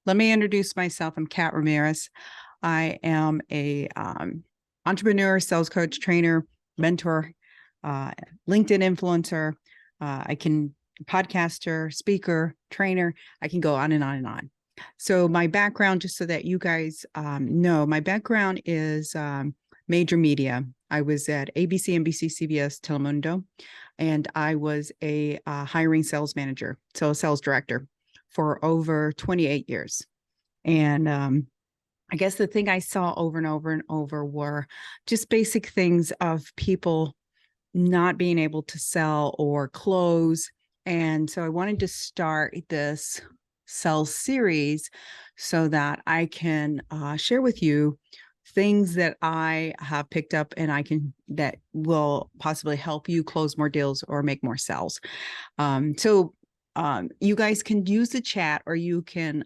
let me introduce myself. I'm Kat Ramirez. I am a entrepreneur, sales coach, trainer, mentor, LinkedIn influencer. I can podcaster, speaker, trainer. I can go on and on and on. So my background, just so that you guys know, my background is major media. I was at ABC, NBC, CBS, Telemundo, and I was a hiring sales manager, so a sales director for over 28 years. And I guess the thing I saw over and over and over were just basic things of people not being able to sell or close. And so I wanted to start this sales series so that I can share with you things that I have picked up and that will possibly help you close more deals or make more sales. So you guys can use the chat, or you can,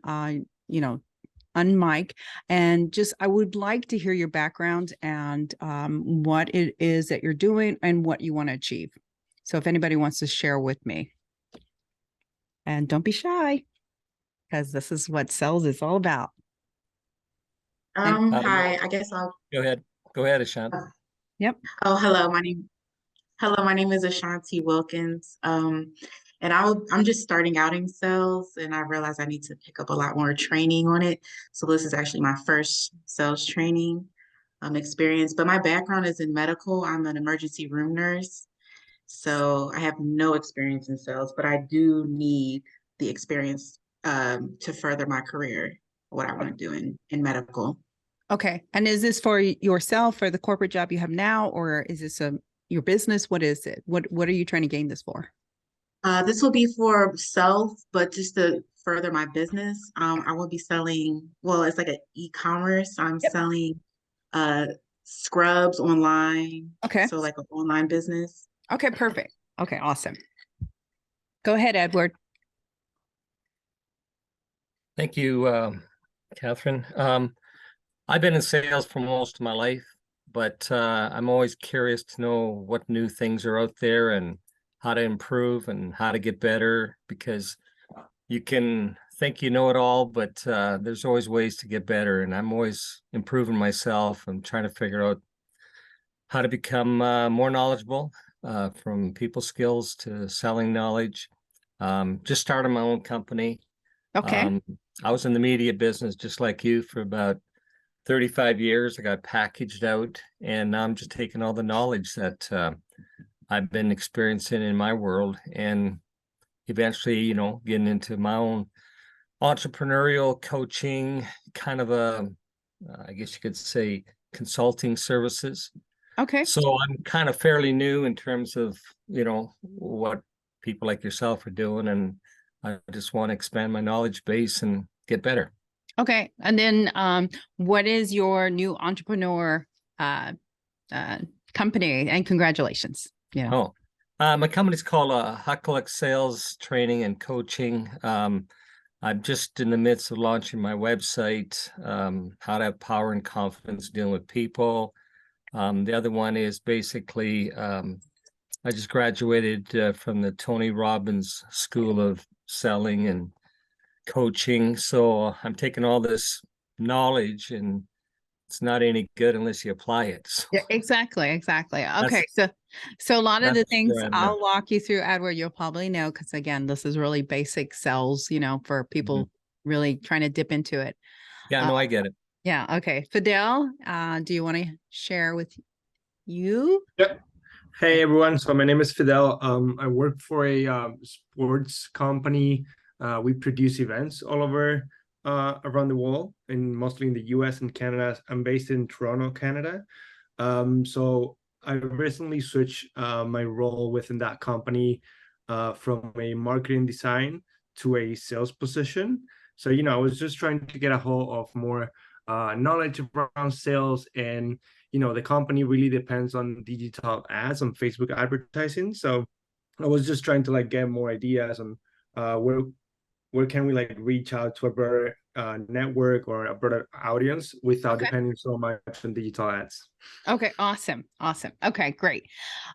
unmic, and I would like to hear your background and what it is that you're doing and what you want to achieve. So if anybody wants to share with me, and don't be shy, because this is what sales is all about. Hi, I guess I'll Go ahead. Go ahead, Ashant. Yep. Oh, hello, my name is Ashanti Wilkins. And I'm just starting out in sales, and I realized I need to pick up a lot more training on it. So this is actually my first sales training experience. But my background is in medical. I'm an emergency room nurse. So I have no experience in sales, but I do need the experience to further my career, what I want to do in medical. Okay. And is this for yourself or the corporate job you have now, or is this your business? What is it? What are you trying to gain this for? This will be for self, but just to further my business. I will be selling, well, it's like an e-commerce. I'm Yep. selling scrubs online. Okay. So like an online business. Okay, perfect. Okay, awesome. Go ahead, Edward. Thank you, Catherine. I've been in sales for most of my life, but I'm always curious to know what new things are out there and how to improve and how to get better, because you can think you know it all, but there's always ways to get better. And I'm always improving myself. I'm trying to figure out how to become more knowledgeable, from people skills to selling knowledge. Just started my own company. Okay. I was in the media business just like you for about 35 years. I got packaged out, and now I'm just taking all the knowledge that I've been experiencing in my world and eventually, getting into my own entrepreneurial coaching, kind of I guess you could say, consulting services. Okay. So I'm kind of fairly new in terms of, what people like yourself are doing, and I just want to expand my knowledge base and get better. Okay. And then what is your new entrepreneur company? And congratulations. Oh, my company's called Huckleck Sales Training and Coaching. I'm just in the midst of launching my website, how to have power and confidence dealing with people. The other one is basically, I just graduated from the Tony Robbins School of Selling and Coaching. So I'm taking all this knowledge, and it's not any good unless you apply it. So yeah, exactly. Okay. So a lot of the things I'll walk you through, Edward, you'll probably know, because again, this is really basic sales, for people really trying to dip into it. Yeah, no, I get it. Yeah. Okay. Fidel, do you want to share with you? Yep. Hey everyone, so my name is Fidel. I work for a sports company. We produce events all over around the world, and mostly in the US and Canada. I'm based in Toronto, Canada. So I recently switched my role within that company from a marketing design to a sales position. So, I was just trying to get a hold of more knowledge around sales, and the company really depends on digital ads, on Facebook advertising. So I was just trying to get more ideas on where can we reach out to a broader network or a broader audience without depending so much on digital ads. Okay, awesome. Okay, great.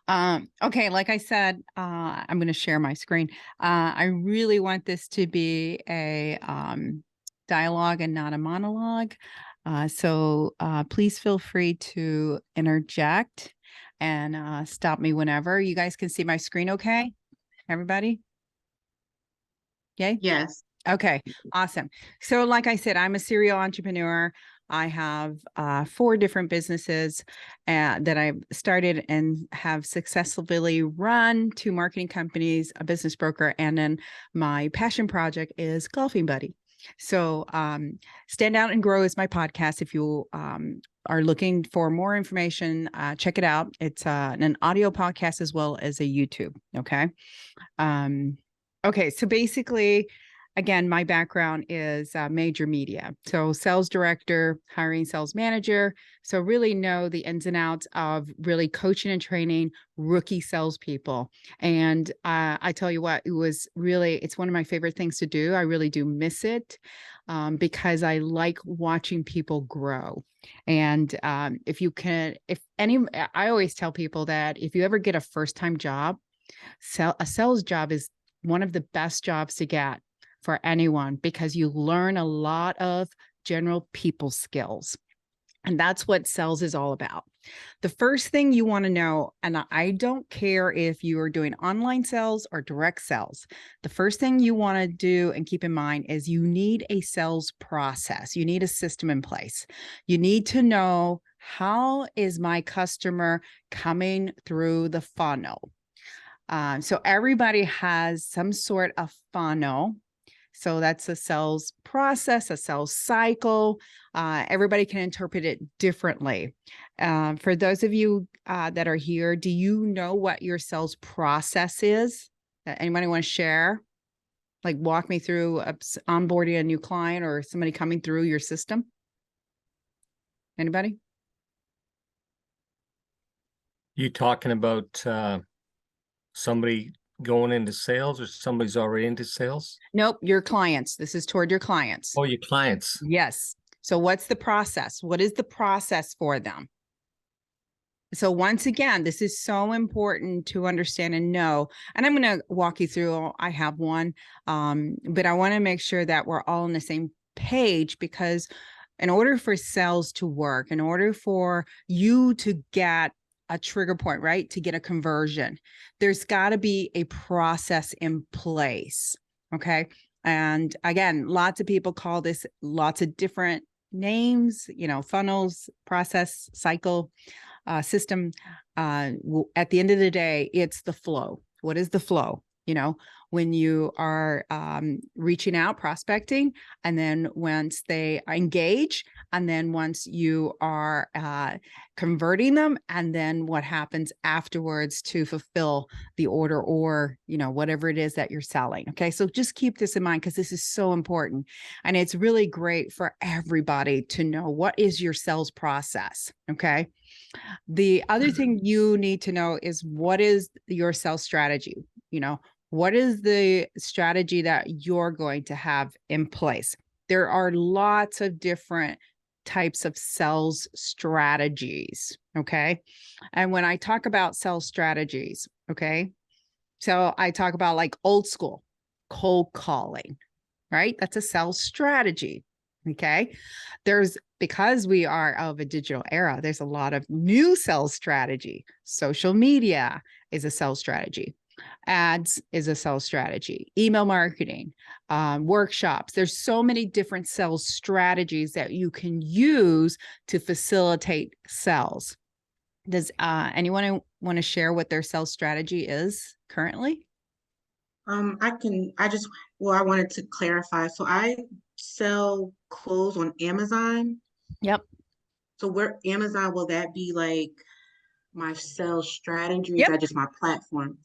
Okay, like I said, I'm going to share my screen. I really want this to be a dialogue and not a monologue. So please feel free to interject and stop me whenever. You guys can see my screen okay? Everybody? Yay? Yes. Okay, awesome. So like I said, I'm a serial entrepreneur. I have 4 different businesses that I've started and have successfully run, 2 marketing companies, a business broker, and then my passion project is Golfing Buddy. So Stand Out and Grow is my podcast. If you are looking for more information, check it out. It's an audio podcast as well as a YouTube. Okay. Okay. So basically, again, my background is major media. So sales director, hiring sales manager. So really know the ins and outs of really coaching and training rookie salespeople. And I tell you what, it's one of my favorite things to do. I really do miss it because I like watching people grow. And I always tell people that if you ever get a first-time job, a sales job is one of the best jobs to get for anyone, because you learn a lot of general people skills. And that's what sales is all about. The first thing you want to know, and I don't care if you are doing online sales or direct sales, the first thing you want to do and keep in mind is you need a sales process. You need a system in place. You need to know, how is my customer coming through the funnel? So everybody has some sort of funnel. So that's a sales process, a sales cycle. Everybody can interpret it differently. For those of you that are here, do you know what your sales process is? Anybody want to share? Like walk me through onboarding a new client or somebody coming through your system? Anybody? You talking about somebody going into sales, or somebody's already into sales? Nope, your clients. This is toward your clients. Oh, your clients. Yes. So what's the process? What is the process for them? So once again, this is so important to understand and know. And I'm going to walk you through, I have one, but I want to make sure that we're all on the same page, because in order for sales to work, in order for you to get a trigger point, right, to get a conversion, there's got to be a process in place. Okay. And again, lots of people call this lots of different names, funnels, process, cycle, system. At the end of the day, it's the flow. What is the flow? When you are reaching out, prospecting, and then once they engage, and then once you are converting them, and then what happens afterwards to fulfill the order, or whatever it is that you're selling. Okay, so just keep this in mind, because this is so important, and it's really great for everybody to know what is your sales process. Okay. The other thing you need to know is, what is your sales strategy? What is the strategy that you're going to have in place? There are lots of different types of sales strategies. Okay. And when I talk about sales strategies, okay, so I talk about like old school cold calling, right? That's a sales strategy. Okay. Because we are of a digital era, there's a lot of new sales strategy. Social media is a sales strategy. Ads is a sales strategy. Email marketing, workshops. There's so many different sales strategies that you can use to facilitate sales. Does anyone want to share what their sales strategy is currently? I wanted to clarify. So I sell clothes on Amazon. Yep. So where Amazon, will that be like my sales strategy? Or Yep. is that just my platform?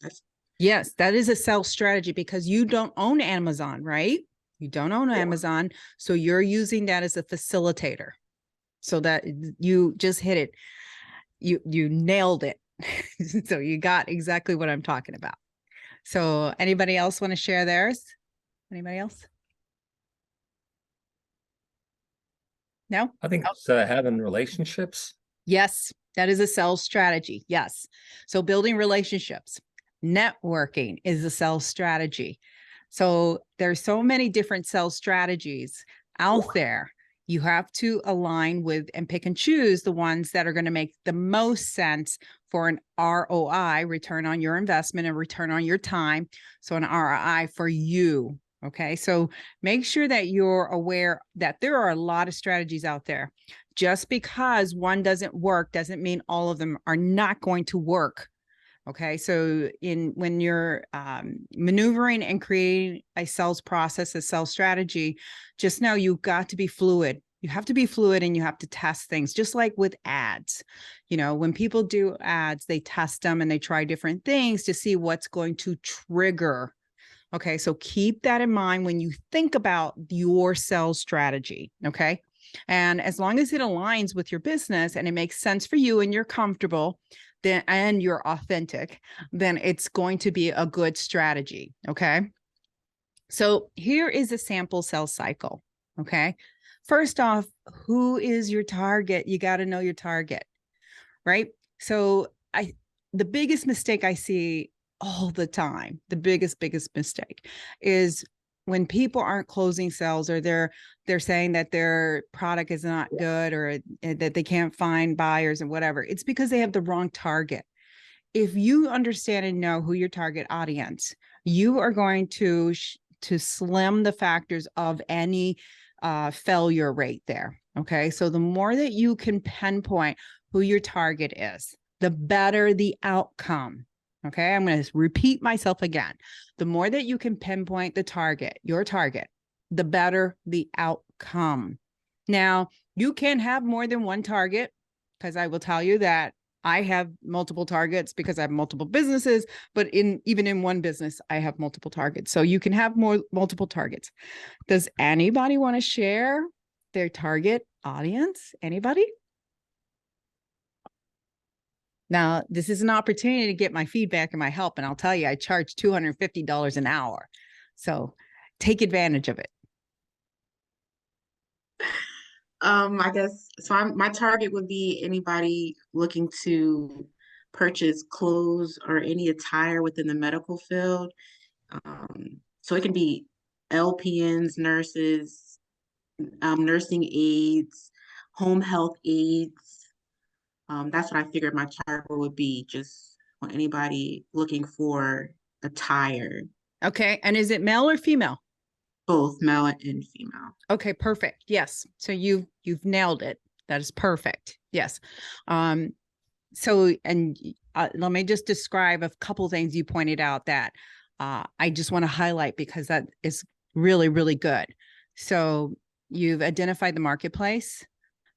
Yes, that is a sales strategy, because you don't own Amazon, right? You don't own Amazon. So you're using that as a facilitator. So that you just hit it. You nailed it. So you got exactly what I'm talking about. So anybody else want to share theirs? Anybody else? No? I think it's having relationships. Yes, that is a sales strategy. Yes. So building relationships, networking is a sales strategy. So there's so many different sales strategies out there. You have to align with and pick and choose the ones that are going to make the most sense for an ROI, return on your investment, and return on your time. So an ROI for you. Okay. So make sure that you're aware that there are a lot of strategies out there. Just because one doesn't work doesn't mean all of them are not going to work. Okay, so when you're maneuvering and creating a sales process, a sales strategy, just know you've got to be fluid. You have to be fluid and you have to test things, just like with ads. You know, when people do ads, they test them and they try different things to see what's going to trigger. Okay, so keep that in mind when you think about your sales strategy. Okay, and as long as it aligns with your business and it makes sense for you and you're comfortable, then and you're authentic, then it's going to be a good strategy. Okay. So here is a sample sales cycle. Okay. First off, who is your target? You got to know your target, right? So the biggest mistake I see all the time, the biggest mistake is when people aren't closing sales, or they're saying that their product is not good, or that they can't find buyers and whatever. It's because they have the wrong target. If you understand and know who your target audience, you are going to slim the factors of any failure rate there. Okay. So the more that you can pinpoint who your target is, the better the outcome. Okay, I'm going to repeat myself again. The more that you can pinpoint the target, your target, the better the outcome. Now, you can have more than one target, because I will tell you that I have multiple targets because I have multiple businesses, but even in one business, I have multiple targets. So you can have multiple targets. Does anybody want to share their target audience? Anybody? Now, this is an opportunity to get my feedback and my help. And I'll tell you, I charge $250 an hour. So take advantage of it. I guess so. My target would be anybody looking to purchase clothes or any attire within the medical field. So it can be LPNs, nurses, nursing aides, home health aides. That's what I figured my target would be, just on anybody looking for attire, Okay. And is it male or female? both male and female. Okay, perfect. Yes. So you've nailed it. That is perfect. Yes. So, and let me just describe a couple things you pointed out that I just want to highlight, because that is really, really good. So you've identified the marketplace,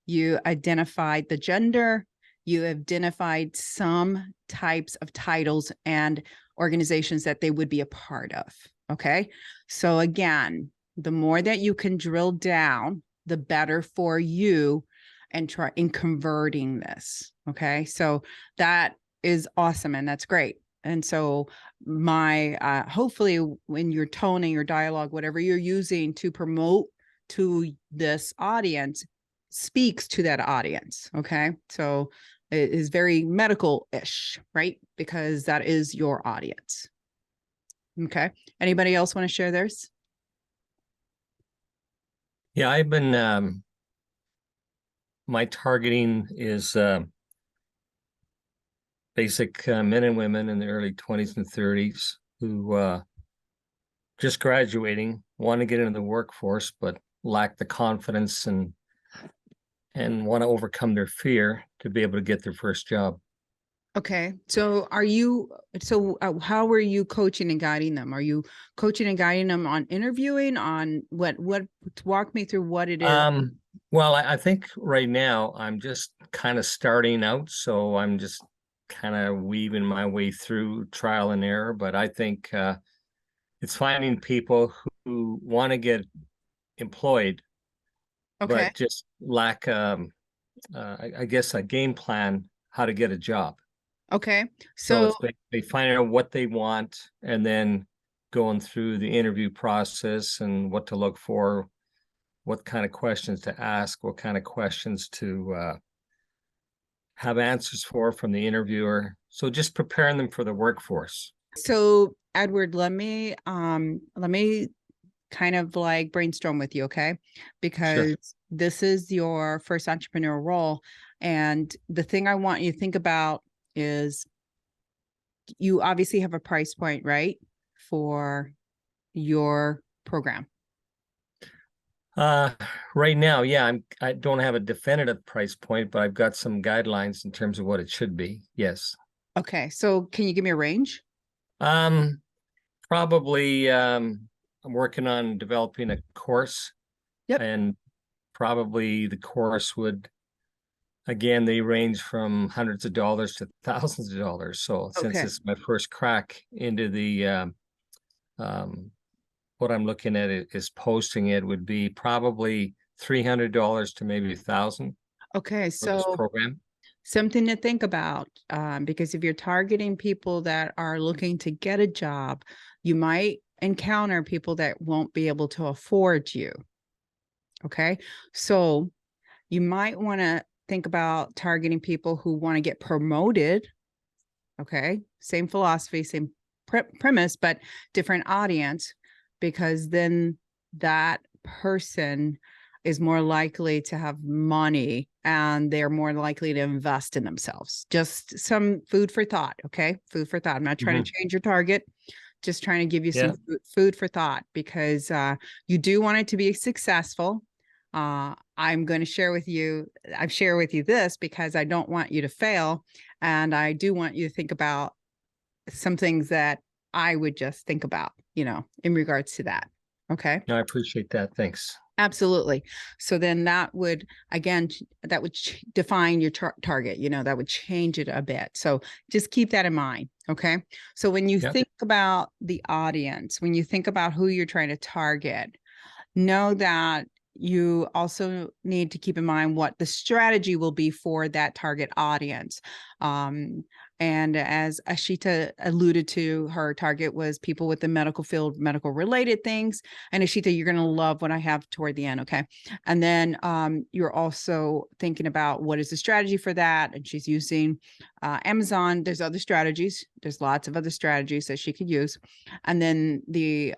you identified the gender, you identified some types of titles and organizations that they would be a part of. Okay. So again, the more that you can drill down, the better for you and try in converting this. Okay. So that is awesome. And that's great. And so hopefully when your tone and your dialogue, whatever you're using to promote to this audience, speaks to that audience. Okay. So it is very medical-ish, right? Because that is your audience. Okay. Anybody else want to share theirs? Yeah, I've been my targeting is basic men and women in the early 20s and 30s who just graduating, want to get into the workforce, but lack the confidence and want to overcome their fear to be able to get their first job. Okay. So how are you coaching and guiding them? Are you coaching and guiding them on interviewing, on what, walk me through what it is? Well, I think right now I'm just kind of starting out. So I'm just kind of weaving my way through trial and error. But I think it's finding people who want to get employed, Okay. but just lack, I guess, a game plan how to get a job. Okay. So So, they find out what they want and then going through the interview process and what to look for, what kind of questions to ask, what kind of questions to have answers for from the interviewer. So just preparing them for the workforce. so Edward, let me kind of like brainstorm with you, okay? Because this is your first entrepreneurial role. And the thing I want you to think about is you obviously have a price point, right? For your program. Right now, yeah, I don't have a definitive price point, but I've got some guidelines in terms of what it should be. Yes. Okay. So can you give me a range? Probably, I'm working on developing a course. Yep. And probably the course would, again, they range from hundreds of dollars to thousands of dollars. So since Okay. it's my first crack into the, what I'm looking at is posting it would be probably $300 to maybe $1,000 Okay. for this So program. something to think about, because if you're targeting people that are looking to get a job, you might encounter people that won't be able to afford you. Okay. So you might want to think about targeting people who want to get promoted. Okay. Same philosophy, same premise, but different audience, because then that person is more likely to have money and they're more likely to invest in themselves. Just some food for thought. Okay. Food for thought. I'm not trying to change your target, just trying to give you some food for thought, because you do want it to be successful. I'm going to share with you, I've shared with you this because I don't want you to fail. And I do want you to think about some things that I would just think about, in regards to that. Okay. No, I appreciate that. Thanks. Absolutely. So then that would, again, that would define your target, that would change it a bit. So just keep that in mind. Okay. So when you think about the audience, when you think about who you're trying to target, know that you also need to keep in mind what the strategy will be for that target audience. And as Ashita alluded to, her target was people with the medical field, medical related things. And Ashita, you're going to love what I have toward the end. Okay. And then you're also thinking about what is the strategy for that. And she's using Amazon. There's other strategies. There's lots of other strategies that she could use. And then the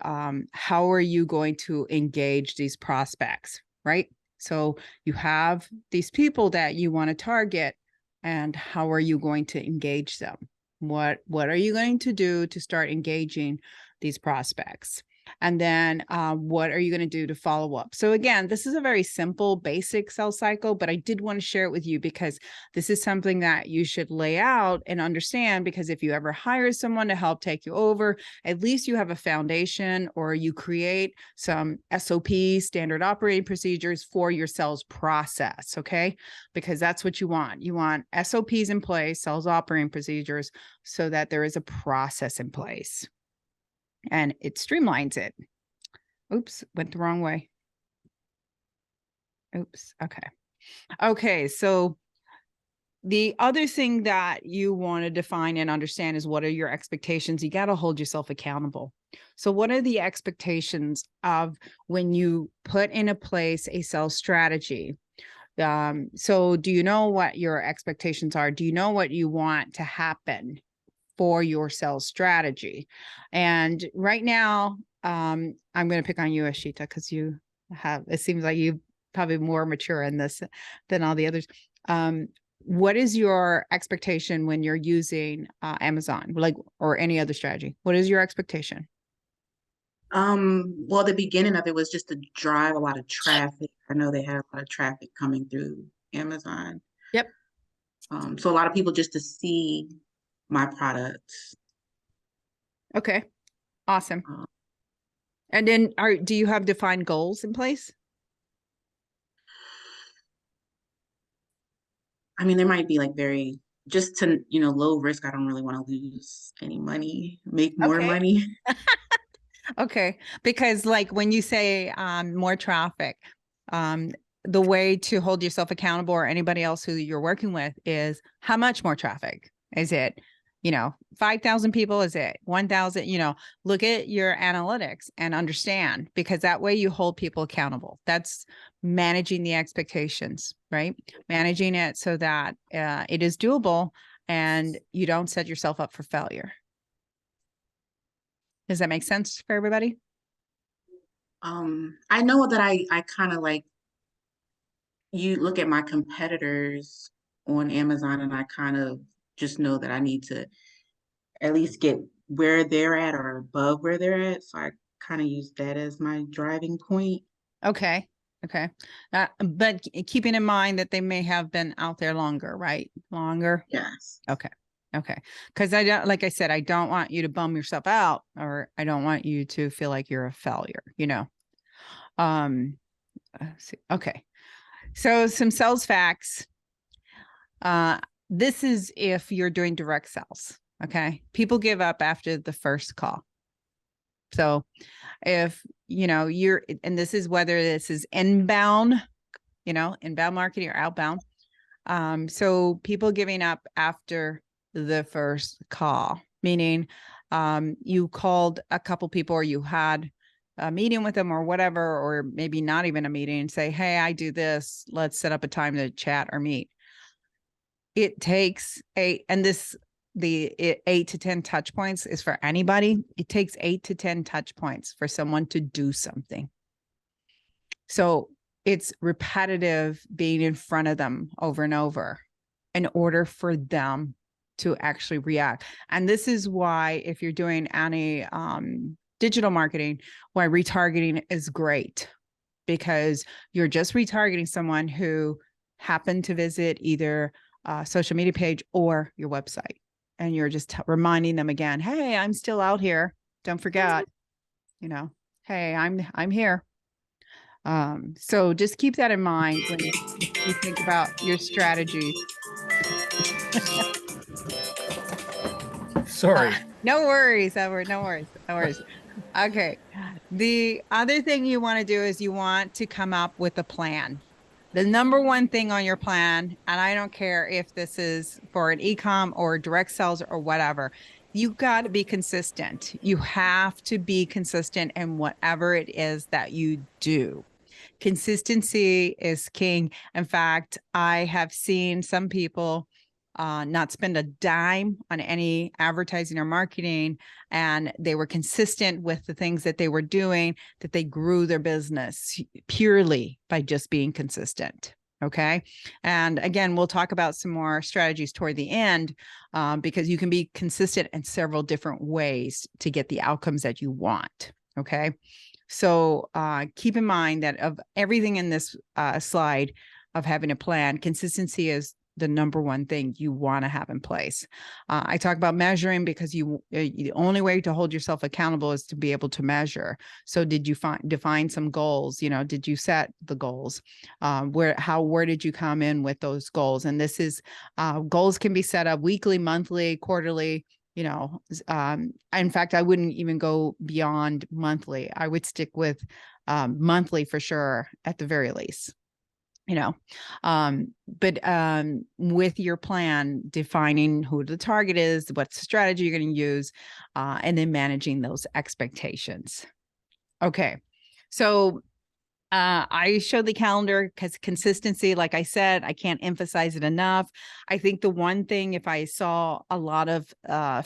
how are you going to engage these prospects, right? So you have these people that you want to target, and how are you going to engage them? What are you going to do to start engaging these prospects? And then what are you going to do to follow up? So again, this is a very simple, basic sales cycle, but I did want to share it with you because this is something that you should lay out and understand, because if you ever hire someone to help take you over, at least you have a foundation, or you create some SOPs, standard operating procedures for your sales process, okay? Because that's what you want. You want SOPs in place, sales operating procedures, so that there is a process in place. And it streamlines it. Oops, went the wrong way. Oops, okay. Okay, so the other thing that you want to define and understand is, what are your expectations? You got to hold yourself accountable. So what are the expectations of when you put into place a sales strategy? So do you know what your expectations are? Do you know what you want to happen for your sales strategy? And right now, I'm going to pick on you, Ashita, because it seems like you probably more mature in this than all the others. What is your expectation when you're using Amazon, or any other strategy? What is your expectation? Well, the beginning of it was just to drive a lot of traffic. I know they had a lot of traffic coming through Amazon. Yep. So a lot of people just to see my products. Okay. Awesome. And then do you have defined goals in place? I mean, there might be like just to, low risk. I don't really want to lose any money, make more money. Okay. Because like when you say more traffic, the way to hold yourself accountable, or anybody else who you're working with, is how much more traffic? Is it, 5,000 people? Is it 1,000? Look at your analytics and understand, because that way you hold people accountable. That's managing the expectations, right? Managing it so that it is doable and you don't set yourself up for failure. Does that make sense for everybody? I know that I kind of like, you look at my competitors on Amazon, and I kind of just know that I need to at least get where they're at or above where they're at. So I kind of use that as my driving point. Okay. Okay. But keeping in mind that they may have been out there longer, right? Longer. Yes. Okay. Okay. Because I don't, like I said, I don't want you to bum yourself out, or I don't want you to feel like you're a failure, you know. Let's see. Okay. So some sales facts. This is if you're doing direct sales. Okay. People give up after the first call. So if, you know, you're, and this is whether this is inbound, you know, inbound marketing or outbound. So people giving up after the first call, meaning you called a couple people, or you had a meeting with them or whatever, or maybe not even a meeting, and say, hey, I do this. Let's set up a time to chat or meet. It takes the 8 to 10 touch points is for anybody. It takes 8 to 10 touch points for someone to do something. So it's repetitive being in front of them over and over in order for them to actually react. And this is why, if you're doing any digital marketing, why retargeting is great, because you're just retargeting someone who happened to visit either a social media page or your website. And you're just reminding them again, hey, I'm still out here. Don't forget, you know, hey, I'm here. So just keep that in mind when you think about your strategies. Sorry. No worries, Edward. No worries. No worries. Okay. The other thing you want to do is you want to come up with a plan. The number one thing on your plan, and I don't care if this is for an e-com or direct sales or whatever, you got to be consistent. You have to be consistent in whatever it is that you do. Consistency is king. In fact, I have seen some people not spend a dime on any advertising or marketing, and they were consistent with the things that they were doing, that they grew their business purely by just being consistent. Okay. And again, we'll talk about some more strategies toward the end, because you can be consistent in several different ways to get the outcomes that you want. Okay. So keep in mind that of everything in this slide of having a plan, consistency is the number one thing you want to have in place. I talk about measuring because the only way to hold yourself accountable is to be able to measure. So did you define some goals? You know, did you set the goals? Where did you come in with those goals? And this is goals can be set up weekly, monthly, quarterly. You know, in fact, I wouldn't even go beyond monthly. I would stick with monthly for sure at the very least. You know, but with your plan, defining who the target is, what strategy you're going to use, and then managing those expectations. Okay, so I showed the calendar because consistency, like I said, I can't emphasize it enough. I think the one thing, if I saw a lot of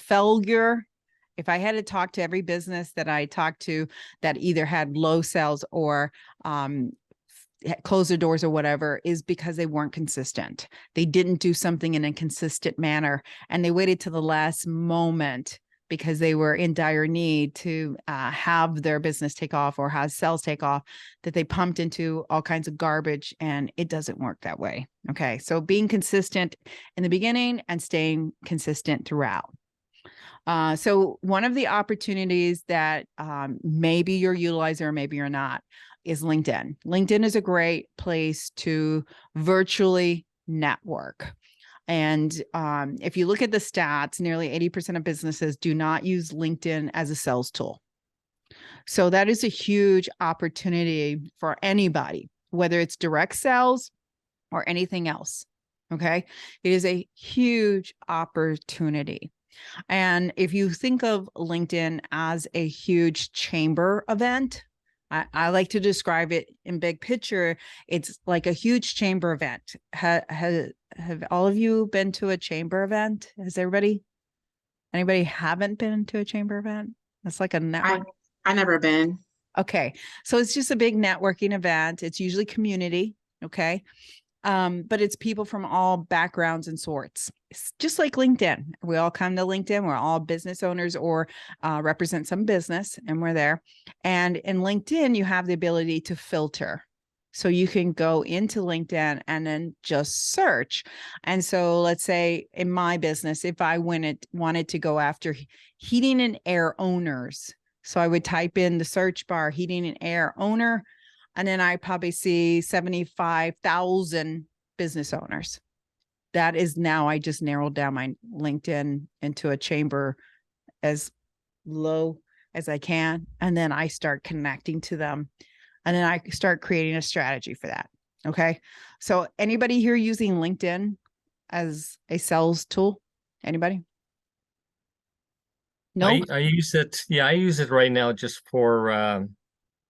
failure, if I had to talk to every business that I talked to that either had low sales or close their doors or whatever, is because they weren't consistent. They didn't do something in a consistent manner, and they waited to the last moment because they were in dire need to have their business take off or have sales take off, that they pumped into all kinds of garbage, and it doesn't work that way. Okay. So being consistent in the beginning and staying consistent throughout. So one of the opportunities that maybe you're utilizing or maybe you're not is LinkedIn. LinkedIn is a great place to virtually network. And if you look at the stats, nearly 80% of businesses do not use LinkedIn as a sales tool. So that is a huge opportunity for anybody, whether it's direct sales or anything else. Okay. It is a huge opportunity. And if you think of LinkedIn as a huge chamber event, I like to describe it in big picture. It's like a huge chamber event. Have all of you been to a chamber event? Has anybody haven't been to a chamber event? It's like a network. I never been. Okay. So it's just a big networking event. It's usually community. Okay. But it's people from all backgrounds and sorts. It's just like LinkedIn. We all come to LinkedIn. We're all business owners or represent some business, and we're there. And in LinkedIn, you have the ability to filter. So you can go into LinkedIn and then just search. And so let's say in my business, if I wanted to go after heating and air owners, so I would type in the search bar, heating and air owner, and then I probably see 75,000 business owners. That is now, I just narrowed down my LinkedIn into a chamber as low as I can. And then I start connecting to them. And then I start creating a strategy for that. Okay. So anybody here using LinkedIn as a sales tool? Anybody? No? I use it. Yeah, I use it right now just for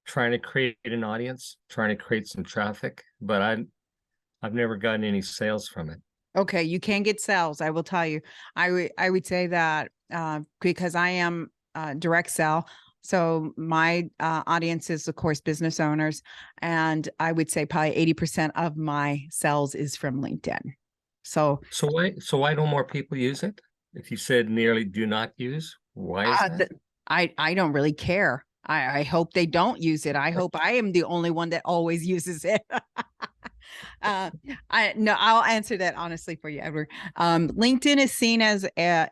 trying to create an audience, trying to create some traffic, but I've never gotten any sales from it. Okay, you can get sales. I will tell you. I would say that because I am direct sell. So my audience is, of course, business owners, and I would say probably 80% of my sales is from LinkedIn. So why don't more people use it? If you said nearly do not use, why is that? I don't really care. I hope they don't use it. I hope I am the only one that always uses it. I'll answer that honestly for you, Edward. LinkedIn is seen as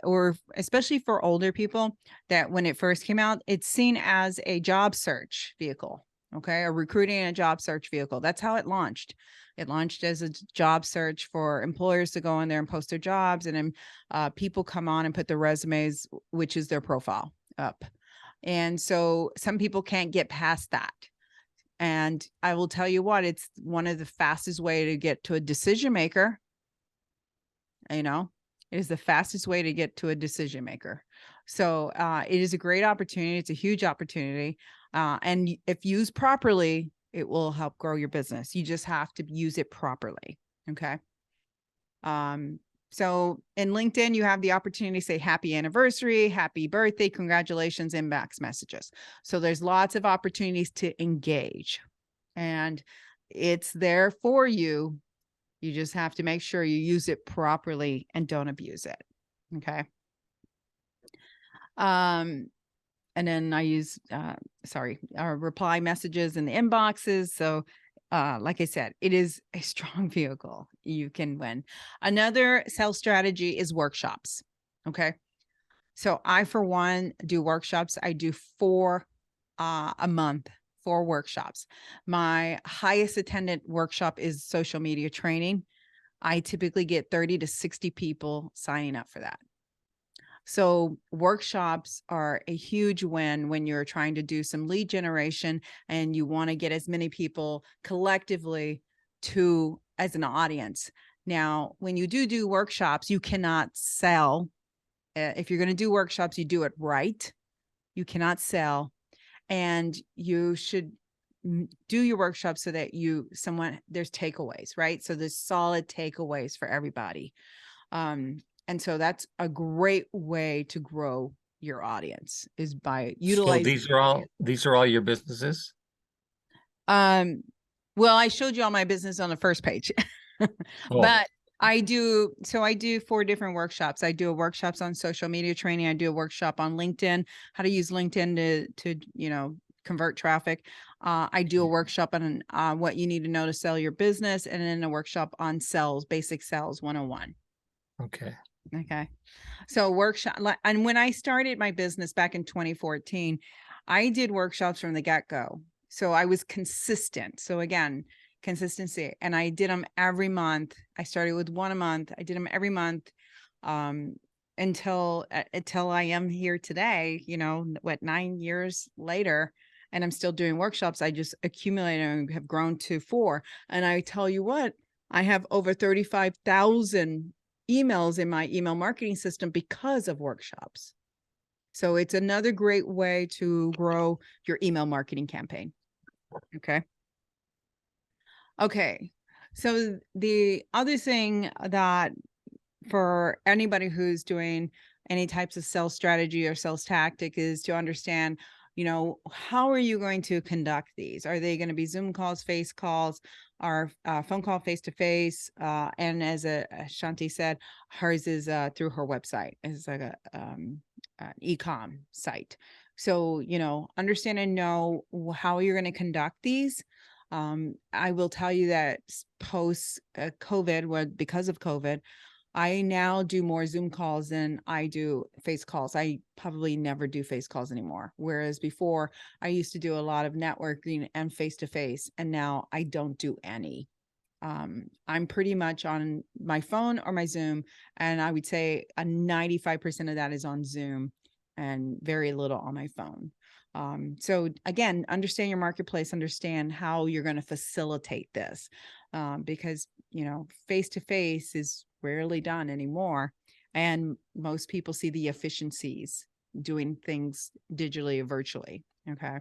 or especially for older people, that when it first came out, it's seen as a job search vehicle. Okay, a recruiting and a job search vehicle. That's how it launched. It launched as a job search for employers to go in there and post their jobs, and then people come on and put their resumes, which is their profile, up. And so some people can't get past that. And I will tell you what, it's one of the fastest way to get to a decision maker. You know, it is the fastest way to get to a decision maker. So it is a great opportunity. It's a huge opportunity. And if used properly, it will help grow your business. You just have to use it properly. Okay. So in LinkedIn, you have the opportunity to say happy anniversary, happy birthday, congratulations, inbox messages. So there's lots of opportunities to engage, and it's there for you. You just have to make sure you use it properly and don't abuse it. Okay. And then I use, reply messages in the inboxes. So like I said, it is a strong vehicle. You can win. Another sales strategy is workshops. Okay. So I, for one, do workshops. I do 4 a month, 4 workshops. My highest attended workshop is social media training. I typically get 30 to 60 people signing up for that. So workshops are a huge win when you're trying to do some lead generation and you want to get as many people collectively to as an audience. Now, when you do workshops, you cannot sell. If you're going to do workshops, you do it right. You cannot sell, and you should do your workshops so that there's takeaways, right? So there's solid takeaways for everybody. And so that's a great way to grow your audience, is by utilizing. So these are all your businesses? Well, I showed you all my business on the first page, but I do 4 different workshops. I do workshops on social media training. I do a workshop on LinkedIn, how to use LinkedIn to convert traffic. I do a workshop on what you need to know to sell your business, and then a workshop on sales, basic sales 101. Okay. Okay. So workshop, and when I started my business back in 2014, I did workshops from the get-go. So I was consistent. So again, consistency, and I did them every month. I started with 1 a month. I did them every month until I am here today, 9 years later, and I'm still doing workshops. I just accumulated and have grown to 4. And I tell you what, I have over 35,000 emails in my email marketing system because of workshops. So it's another great way to grow your email marketing campaign. Okay. Okay. So the other thing that for anybody who's doing any types of sales strategy or sales tactic is to understand, how are you going to conduct these? Are they going to be Zoom calls, face calls, or phone call face to face? And as Shanti said, hers is through her website. It's like an e-com site. So, understand and know how you're going to conduct these. I will tell you that post COVID, because of COVID, I now do more Zoom calls than I do face calls. I probably never do face calls anymore. Whereas before I used to do a lot of networking and face-to-face, and now I don't do any. I'm pretty much on my phone or my Zoom, and I would say a 95% of that is on Zoom and very little on my phone. So again, understand your marketplace, understand how you're going to facilitate this, because, face-to-face is rarely done anymore. And most people see the efficiencies doing things digitally or virtually. Okay.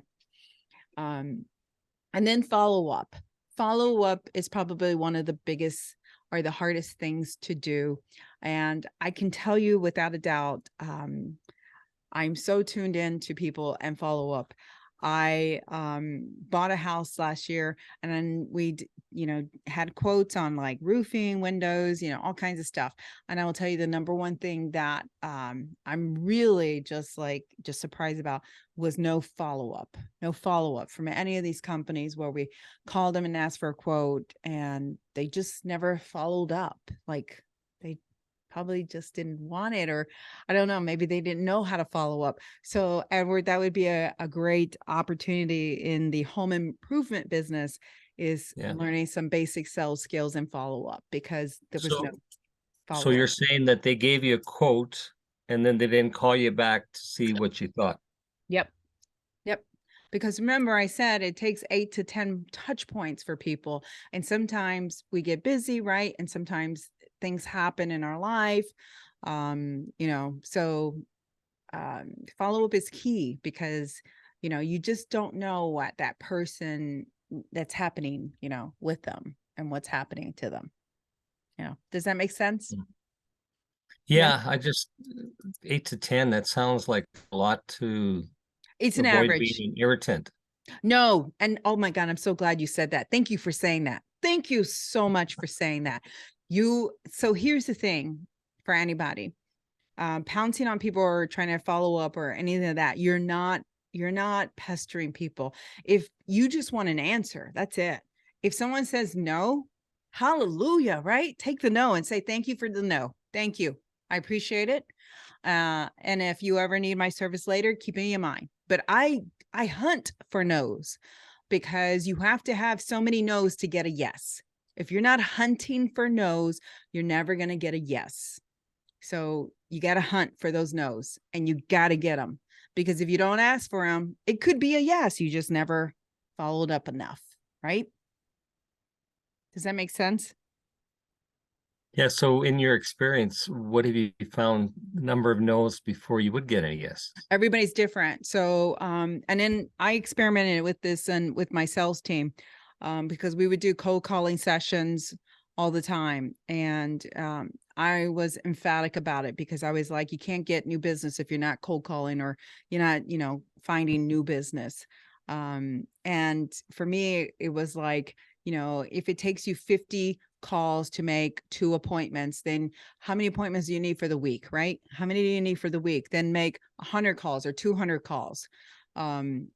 And then follow up. Follow up is probably one of the biggest or the hardest things to do. And I can tell you without a doubt, I'm so tuned in to people and follow up. I bought a house last year, and then we had quotes on like roofing, windows, all kinds of stuff. And I will tell you the number one thing that I'm really just surprised about was no follow-up from any of these companies where we called them and asked for a quote and they just never followed up. Like, they probably just didn't want it, or I don't know, maybe they didn't know how to follow up. So Edward, that would be a great opportunity in the home improvement business, is learning some basic sales skills and follow up, because there was no follow up. So you're saying that they gave you a quote and then they didn't call you back to see what you thought? Yep. Because remember, I said it takes 8 to 10 touch points for people. And sometimes we get busy, right? And sometimes things happen in our life. So follow up is key, because, you just don't know what that person that's happening, with them and what's happening to them. Does that make sense? Yeah, I just 8 to 10, that sounds like a lot to It's an avoid average. being an irritant. No. And oh my God, I'm so glad you said that. Thank you for saying that. Thank you so much for saying that. So here's the thing for anybody, pouncing on people or trying to follow up or anything of that. You're not pestering people. If you just want an answer, that's it. If someone says no, hallelujah, right? Take the no and say, thank you for the no. Thank you. I appreciate it. And if you ever need my service later, keep me in mind. But I hunt for no's, because you have to have so many no's to get a yes. If you're not hunting for no's, you're never going to get a yes. So you got to hunt for those no's, and you got to get them, because if you don't ask for them, it could be a yes. You just never followed up enough, right? Does that make sense? Yeah. So in your experience, what have you found number of no's before you would get a yes? Everybody's different. So, and then I experimented with this and with my sales team, because we would do cold calling sessions all the time. And I was emphatic about it, because I was like, you can't get new business if you're not cold calling, or you're not, finding new business. And for me, it was like, if it takes you 50 calls to make 2 appointments, then how many appointments do you need for the week, right? How many do you need for the week? Then make 100 calls or 200 calls.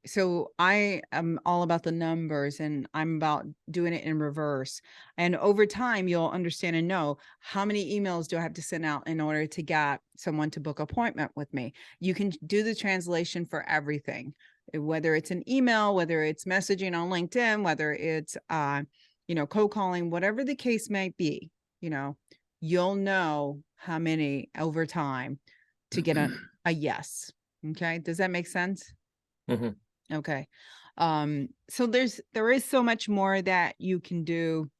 So I am all about the numbers, and I'm about doing it in reverse. And over time, you'll understand and know how many emails do I have to send out in order to get someone to book an appointment with me. You can do the translation for everything, whether it's an email, whether it's messaging on LinkedIn, whether it's, cold calling, whatever the case may be, you'll know how many over time to get a yes. Okay. Does that make sense? Mm-hmm. Okay. So there is so much more that you can do.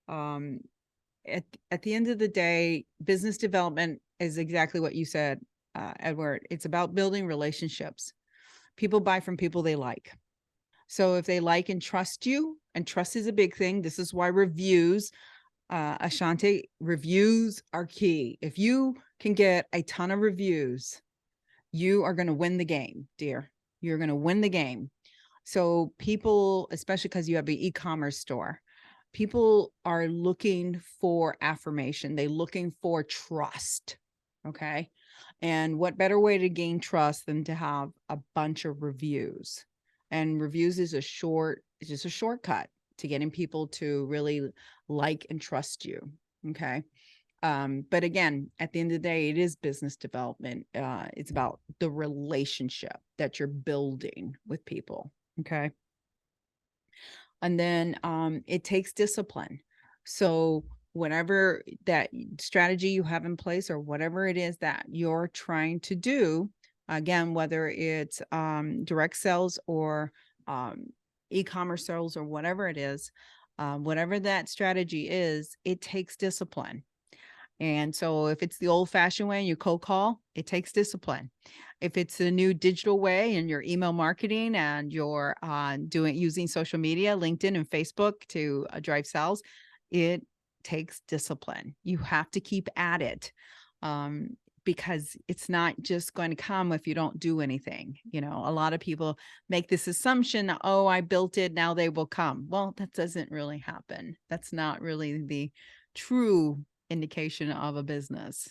At the end of the day, business development is exactly what you said, Edward. It's about building relationships. People buy from people they like. So if they like and trust you, and trust is a big thing. This is why reviews, Ashante, reviews are key. If you can get a ton of reviews, you are going to win the game, dear. You're going to win the game. So people, especially because you have an e-commerce store, people are looking for affirmation. They're looking for trust. Okay. And what better way to gain trust than to have a bunch of reviews? And reviews is it's just a shortcut to getting people to really like and trust you. Okay. But again, at the end of the day, it is business development. It's about the relationship that you're building with people. Okay. And then it takes discipline. So whatever that strategy you have in place or whatever it is that you're trying to do, again, whether it's direct sales or e-commerce sales or whatever it is, whatever that strategy is, it takes discipline. And so if it's the old fashioned way and you cold call, it takes discipline. If it's the new digital way and your email marketing and you're using social media, LinkedIn and Facebook to drive sales, it takes discipline. You have to keep at it because it's not just going to come if you don't do anything. You know, a lot of people make this assumption, oh, I built it, now they will come. Well, that doesn't really happen. That's not really the true indication of a business,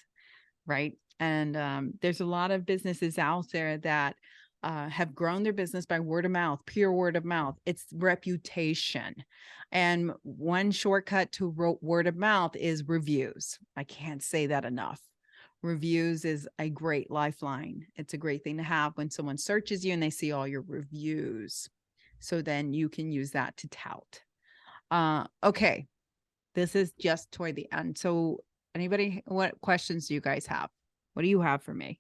right? And there's a lot of businesses out there that have grown their business by word of mouth, pure word of mouth. It's reputation. And one shortcut to word of mouth is reviews. I can't say that enough. Reviews is a great lifeline. It's a great thing to have when someone searches you and they see all your reviews. So then you can use that to tout. Okay. This is just toward the end. So anybody, what questions do you guys have? What do you have for me?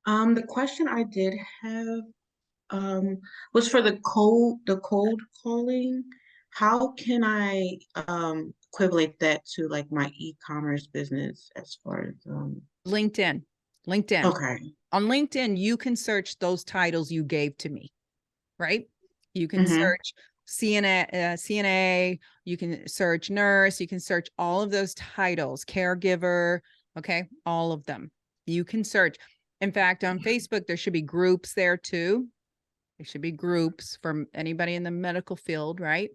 The question I did have was for the cold calling. How can I equivalent that to like my e-commerce business as far as LinkedIn. okay. On LinkedIn, you can search those titles you gave to me, right? You can Mhm. search CNA, you can search nurse, you can search all of those titles, caregiver, okay, all of them. You can search. In fact, on Facebook, there should be groups there too. There should be groups for anybody in the medical field, right?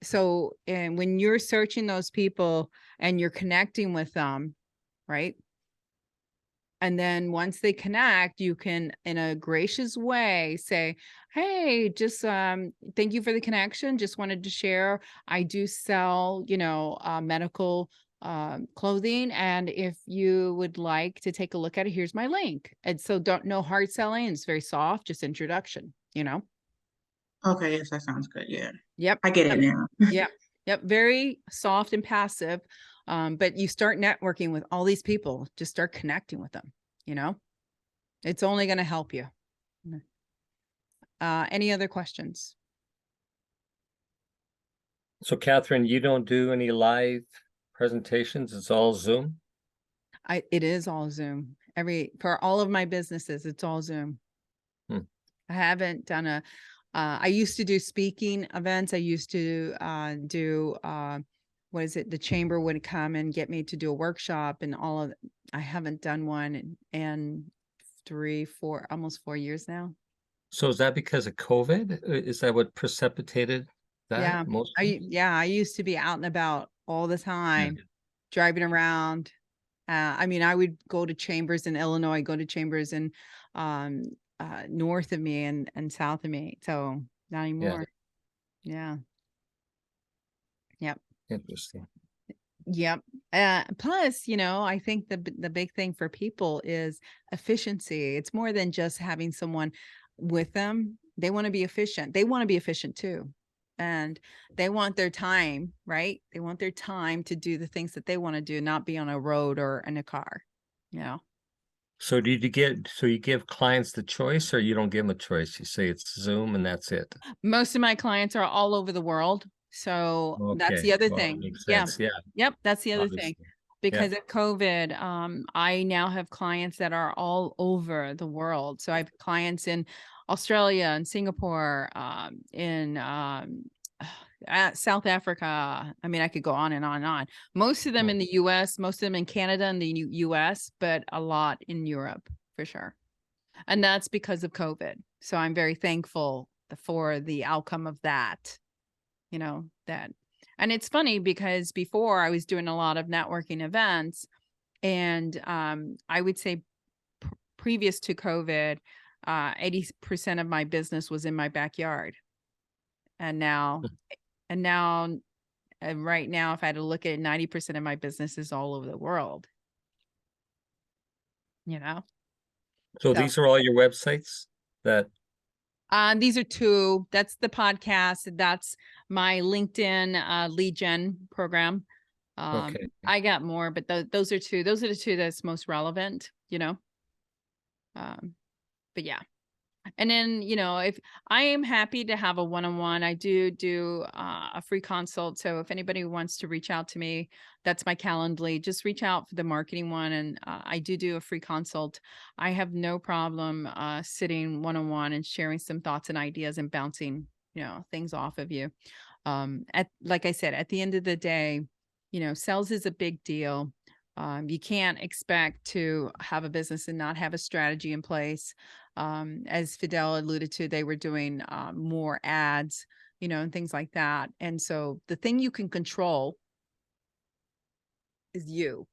So, and when you're searching those people and you're connecting with them, right? And then once they connect, you can, in a gracious way, say, hey, just thank you for the connection. Just wanted to share. I do sell, medical clothing. And if you would like to take a look at it, here's my link. And so no hard selling. It's very soft, just introduction, Okay, yes, that sounds good. Yeah. Yep. I get it now. Yep. Yep. Very soft and passive. But you start networking with all these people, just start connecting with them, it's only going to help you. Any other questions? So Catherine, you don't do any live presentations? It's all Zoom? It is all Zoom. For all of my businesses, it's all Zoom. I haven't done I used to do speaking events. I used to do what is it? The chamber would come and get me to do a workshop and all of I haven't done one in 3-4, almost 4 years now. So is that because of COVID? Is that what precipitated that? Yeah. Mostly? I used to be out and about all the time, driving around. I would go to chambers in Illinois, go to chambers in north of me and south of me. So not anymore. Yeah. Yep. Interesting. Yep. Plus, I think the big thing for people is efficiency. It's more than just having someone with them. They want to be efficient. They want to be efficient too. And they want their time, right? They want their time to do the things that they want to do, not be on a road or in a car, So you give clients the choice or you don't give them a choice? You say it's Zoom and that's it. Most of my clients are all over the world. So that's the other thing. Makes Yeah. sense. Yeah. Yep. That's the other Obviously. thing. Because of COVID, I now have clients that are all over the world. So I have clients in Australia and Singapore, in South Africa. I mean, I could go on and on and on. Most of them in the US, most of them in Canada and the US, but a lot in Europe for sure. And that's because of COVID. So I'm very thankful for the outcome of that, that. And it's funny because before I was doing a lot of networking events, and I would say previous to COVID, 80% of my business was in my backyard. And now, right now, if I had to look at it, 90% of my business is all over the world. So So, these are all your websites that, these are two. That's the podcast. That's my LinkedIn lead gen program. okay. I got more, but those are two. Those are the two that's most relevant, but yeah. And then, if I am happy to have a one-on-one, I do a free consult. So if anybody wants to reach out to me, that's my Calendly. Just reach out for the marketing one. And I do a free consult. I have no problem sitting one-on-one and sharing some thoughts and ideas and bouncing, things off of you. Like I said, at the end of the day, sales is a big deal. You can't expect to have a business and not have a strategy in place. As Fidel alluded to, they were doing more ads, and things like that. And so the thing you can control is you,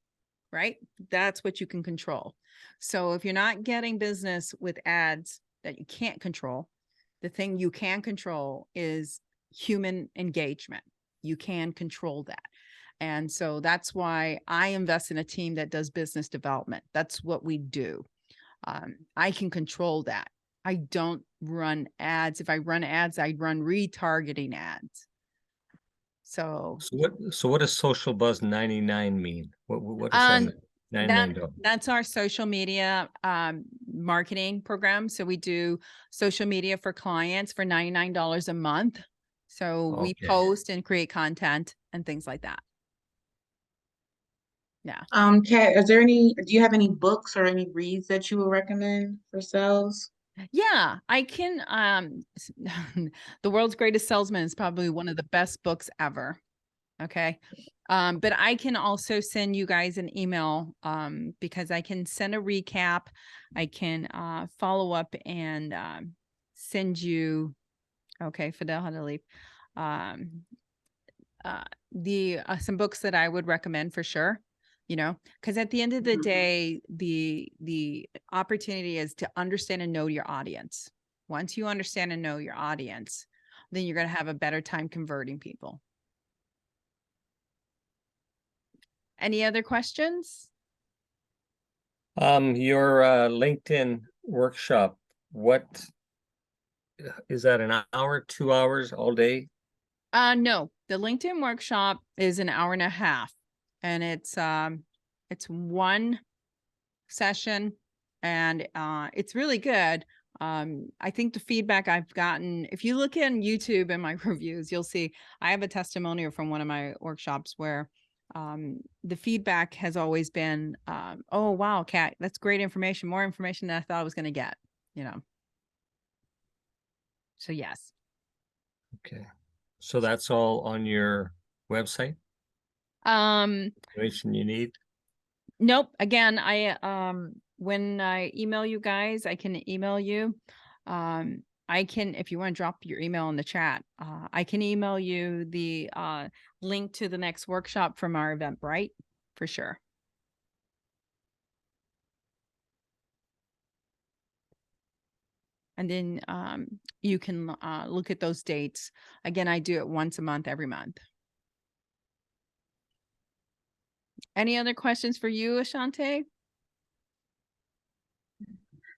right? That's what you can control. So if you're not getting business with ads that you can't control, the thing you can control is human engagement. You can control that. And so that's why I invest in a team that does business development. That's what we do. I can control that. I don't run ads. If I run ads, I run retargeting ads. So what does Social Buzz 99 mean? What does that mean? $99. That's our social media marketing program. So we do social media for clients for $99 a month. So we Okay. post and create content and things like that. Yeah. Kat, do you have any books or any reads that you would recommend for sales? Yeah, I can. The World's Greatest Salesman is probably one of the best books ever. Okay. But I can also send you guys an email because I can send a recap. I can follow up and send you. Okay, Fidel had to leave. Some books that I would recommend for sure. Because at the end of the day, the opportunity is to understand and know your audience. Once you understand and know your audience, then you're going to have a better time converting people. Any other questions? Your LinkedIn workshop, what is that, an hour, 2 hours all day? No, the LinkedIn workshop is an hour and a half, and it's one session, and it's really good. I think the feedback I've gotten, if you look in YouTube and my reviews, you'll see I have a testimonial from one of my workshops where the feedback has always been, oh, wow, Kat, that's great information, more information than I thought I was going to get, So yes. Okay. So that's all on your website? Information you need? Nope. Again, when I email you guys, I can email you. I can, if you want to drop your email in the chat, I can email you the link to the next workshop from our Eventbrite for sure. And then you can look at those dates. Again, I do it once a month, every month. Any other questions for you, Ashante?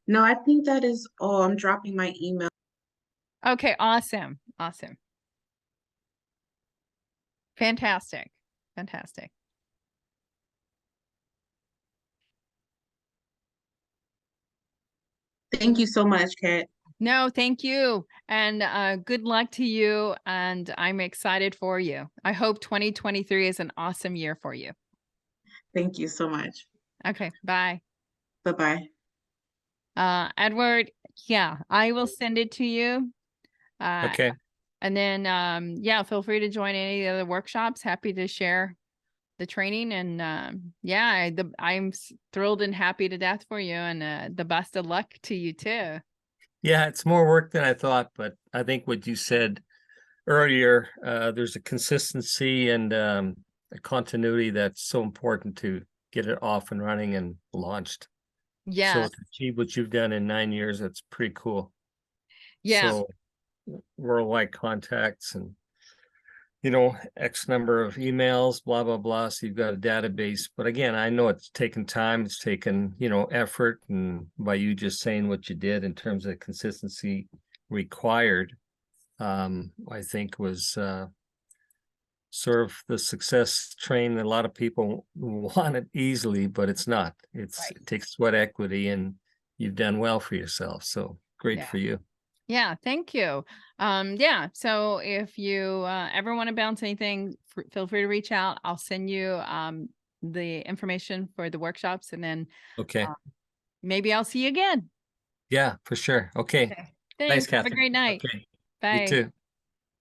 No, I think that is all. I'm dropping my email. Okay, awesome. Awesome. Fantastic. Fantastic. Thank you so much, Kat. No, thank you. And good luck to you. And I'm excited for you. I hope 2023 is an awesome year for you. Thank you so much. Okay, bye. Bye-bye. Edward, yeah, I will send it to you. Okay. And then, yeah, feel free to join any of the other workshops. Happy to share the training, and yeah, I'm thrilled and happy to death for you, and the best of luck to you too. Yeah, it's more work than I thought, but I think what you said earlier, there's a consistency and a continuity that's so important to get it off and running and launched. So Yes. to achieve what you've done in 9 years, that's pretty cool. Yeah. So worldwide contacts and, you know, X number of emails, blah, blah, blah. So you've got a database. But again, I know it's taken time, it's taken, you know, effort. And by you just saying what you did in terms of consistency required, I think was sort of the success train that a lot of people want it easily, but it's not. It takes sweat equity, and you've done well for yourself. So great for you. Yeah, thank you. Yeah, so if you ever want to bounce anything, feel free to reach out. I'll send you the information for the workshops, and then Okay. maybe I'll see you again. Yeah, for sure. Okay. Thanks. Have a Catherine. great night. Okay. Bye. You too.